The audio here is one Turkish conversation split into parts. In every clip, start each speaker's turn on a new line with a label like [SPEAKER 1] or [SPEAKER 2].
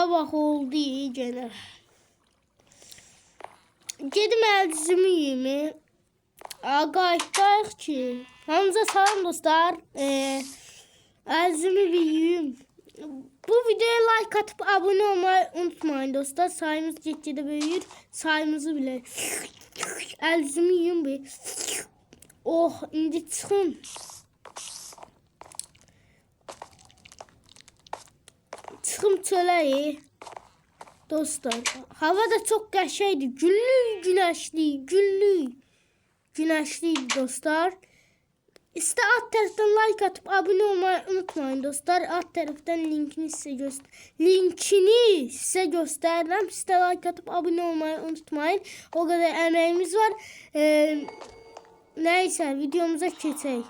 [SPEAKER 1] Sabah oldu gene. Gedim əldizimi yiyimi. Qayıtdayıq ki. Hamıza salam dostlar. Əldizimi bir yiyim. Bu videoya like atıp abone olmayı unutmayın dostlar. Sayımız getgədə böyüyür. Sayımızı bile. Əldizimi yiyim bir. Oh, indi çıxın. Çıxım çölə. Dostlar, hava da çok qəşəngdir. Güllü, güneşli, güllü. Güneşli dostlar. İşte alt taraftan like atıp abone olmayı unutmayın dostlar. Alt taraftan linkini size gösterdim. Size like atıp abone olmayı unutmayın. O kadar emeğimiz var. Neyse videomuza geçelim.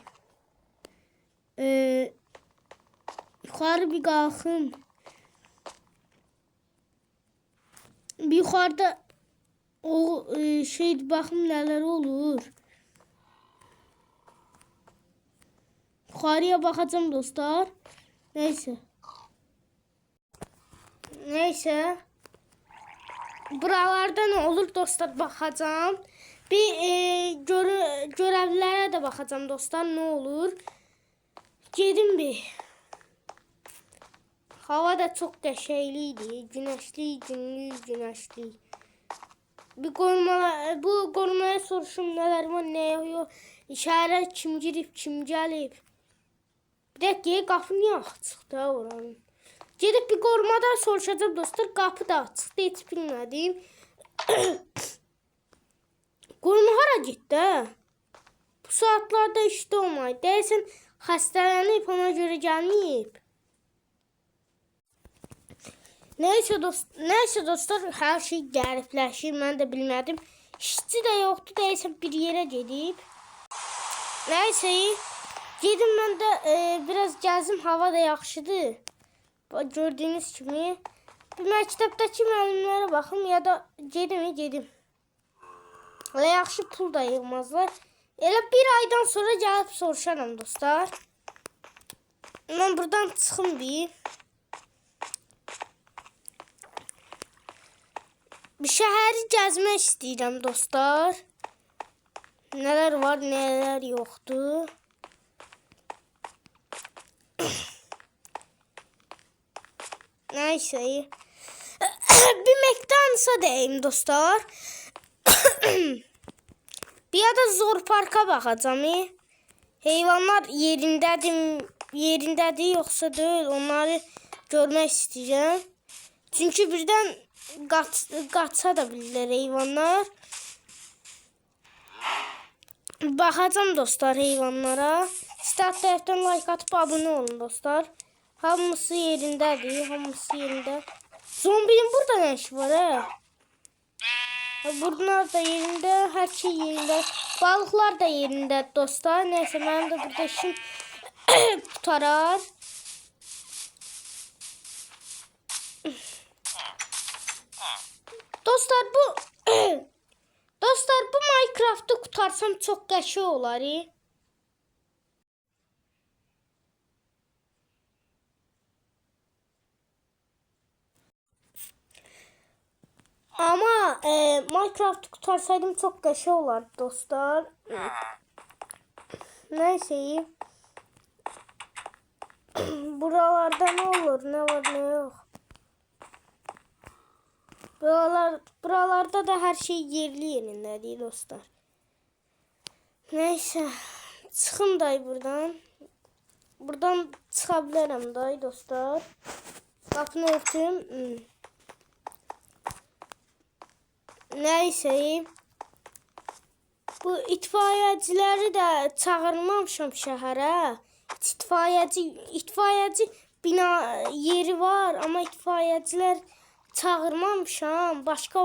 [SPEAKER 1] Yukarı bir kalkın. Bir yukarıda o bakım neler olur. Yukarıya bakacağım dostlar. Neyse. Buralarda ne olur dostlar bakacağım. Bir görevlere de bakacağım dostlar ne olur. Gedim bir. Hava da çok qəşəngliydi. Güneşli, günlü, güneşli. Bu korumaya soruşum neler var, ne yok. İşaret kim girib, kim gəlib. Bir dakika, qapı niye açıq da oranın. Gedib bir korumadan soruşacağım dostlar. Qapı da açıqdı, heç bilmədim. Koruma hara getdi? Bu saatlarda işte olmayı. Deyəsən xəstələnib, ona görə gəlməyib. Neyse dostlar her şey garipleşir. Ben de bilmedim. İşçi de yoktu. Değilse bir yere gidip. Neyse. Gedim ben de biraz gezdim. Hava da yaxşıdır. Gördüğünüz gibi. Bir məktəbdəki müəllimlərə baxım ya da gedim. Elə yaxşı pul da yığmazlar. Elə bir aydan sonra gəlib soruşaram dostlar. Ben buradan çıxım bir. Bir şəhəri gəzmək istəyirəm dostlar. Neler var, neler yoktu. Neyse. Bir McDonald's'a deyim dostlar. Bir ya da Zor Park'a bakacağım. Heyvanlar yerindedir yoksa değil. Onları görmək istəyirəm. Çünkü birden qaça da bilirlər heyvanlar. Bakacağım dostlar heyvanlara. Start tərəfdən like atıp abone olun dostlar. Hamısı yerindədir, hamısı yerində. Zombinin burada ne işi var ha? Bunlar da yerinde, her şey yerinde. Balıklar da yerinde dostlar. Neyse benim de burada işim qutarar. Dostlar bu Minecraft'ı qutarsam çok qəşəng olar. Ama Minecraft'ı qutarsaydım çok qəşəng olar dostlar. Neyse. Buralarda ne olur, ne var, ne yok. Buralarda da her şey yerli yerinde değil dostlar. Neyse. Çıxım day buradan. Buradan çıxabilirim day dostlar. Qapını örtüm. Neyse. Bu itfaiyecileri de çağırmamışam şəhərə. İtfaiyeci bina yeri var ama itfaiyeciler çağırmamışam. Başka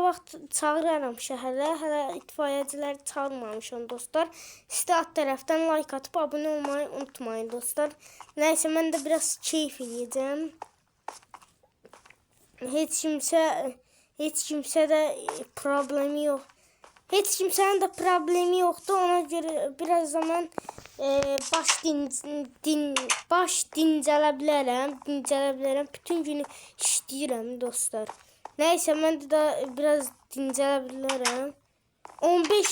[SPEAKER 1] vaxt çağıraram şəhərə. Hələ itfaiyeciləri çağırmamışam dostlar. İşte alt tərəfdən like atıp abone olmayı unutmayın dostlar. Neyse ben de biraz keyif edeceğim. Hiç kimse de problemi yok. Hiç kimsenin de problemi yoktu. Ona göre biraz zaman baş dincələ bilərəm. Bütün günü işləyirəm dostlar. Nəysə mən də biraz dincələ bilərəm. 15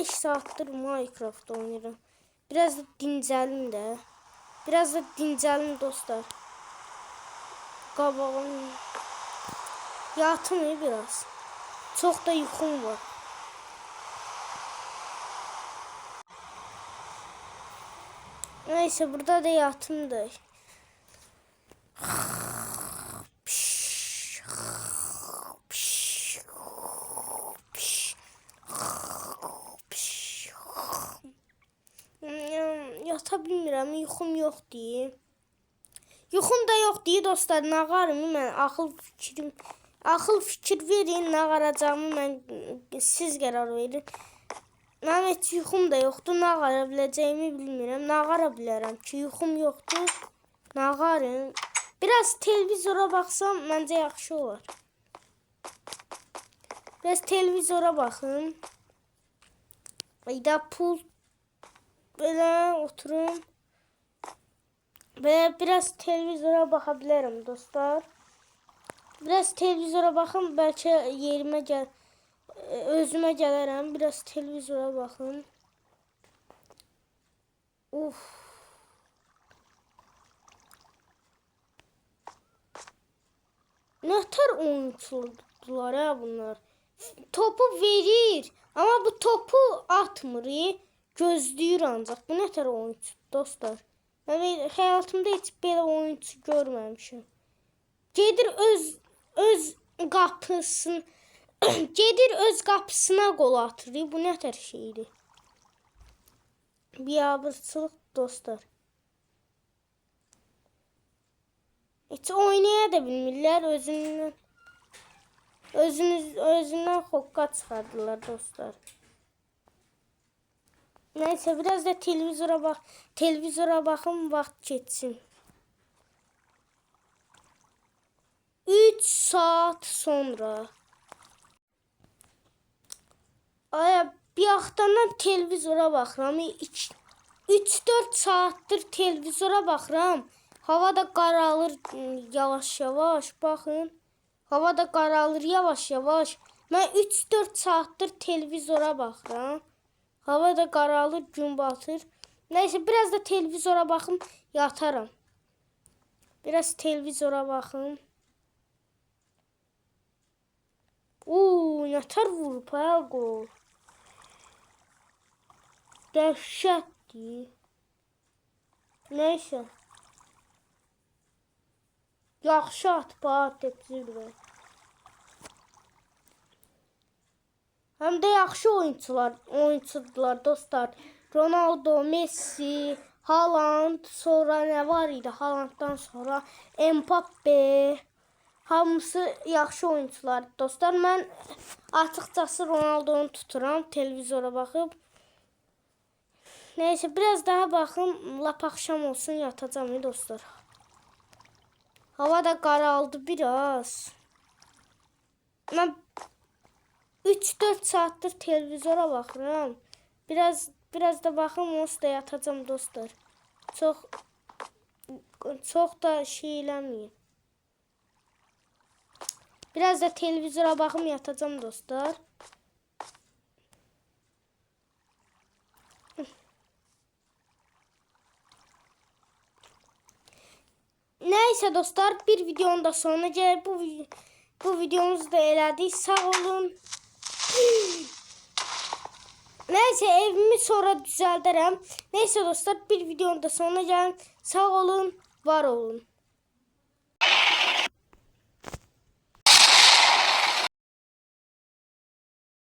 [SPEAKER 1] saatdır Minecraft oynayıram. Biraz da dincəlim də. Biraz da dincəlim dostlar. Qabağım yatım biraz. Çox da yuxum var. Neyse burada da yatım da. Yata bilmirəm, yuxum yoxdur. Yuxum da yoxdur dostlar, nağarım mən axıl fikir verin, nağaracağımı mən siz qərar verin. Mənim heç yuxum da yoxdur, nağara biləcəyimi bilmirəm. Nağara bilərəm ki, yuxum yoxdur. Nağarım. Biraz televizora baxsam məncə yaxşı olar. Biraz televizora baxın. Ayda pul belə oturum. Və biraz televizora baxa bilərəm dostlar. Biraz televizora baxın, bəlkə yerimə özümə gələrəm. Biraz televizora baxın. Uf. Nətər oyunçular ya bunlar. Topu verir, amma bu topu atmır. Gözləyir ancaq. Bu nətər oyunçu dostlar. Mən həyatımda heç belə oyunçu görməmişim. Gedir öz qapısını gedir öz qapısına qol atır. Bu nətər şeydir? Biabırçılıq dostlar. Heç oynaya da bilmirlər, özündən xoqqa çıxardılar dostlar. Neyse biraz da televizora baxın, vaxt geçsin. 3 saat sonra. Aya bir yaxtandan televizora baxıram. 3-4 saatdir televizora baxıram. Hava da qaralır yavaş-yavaş. Baxın. Hava da qaralır yavaş-yavaş. Mən 3-4 saatdir televizora baxıram. Hava da qaralır, gün batır. Neyse biraz da televizora baxım, yataram. Biraz televizora baxım. Nətər vurub ha qol. Dəhşətdir. Neyse. Yaxşı atıb ha tepzirvə. Həm də yaxşı oyunçudular dostlar. Ronaldo, Messi, Haaland, sonra nə var idi? Haalanddan sonra Mbappe. Hamısı yaxşı oyunçular dostlar. Mən açıqcası Ronaldo'nu tuturam televizora baxıb. Neyse biraz daha baxım, lap axşam olsun yatacağım dostlar. Hava da qaraldı biraz. Mən 3-4 saatdir televizora baxıram. Biraz da baxım, onsuz da yatacağım dostlar. Çox da şey eləməyim. Biraz da televizora baxım, yatacağım dostlar. Neyse dostlar, bir videonun da sonuna gəlib. Bu videomuzu da elədik. Sağ olun. Neyse evimi sonra düzəldərəm. Neyse dostlar, bir videonun da sonuna gəlin. Sağ olun, var olun.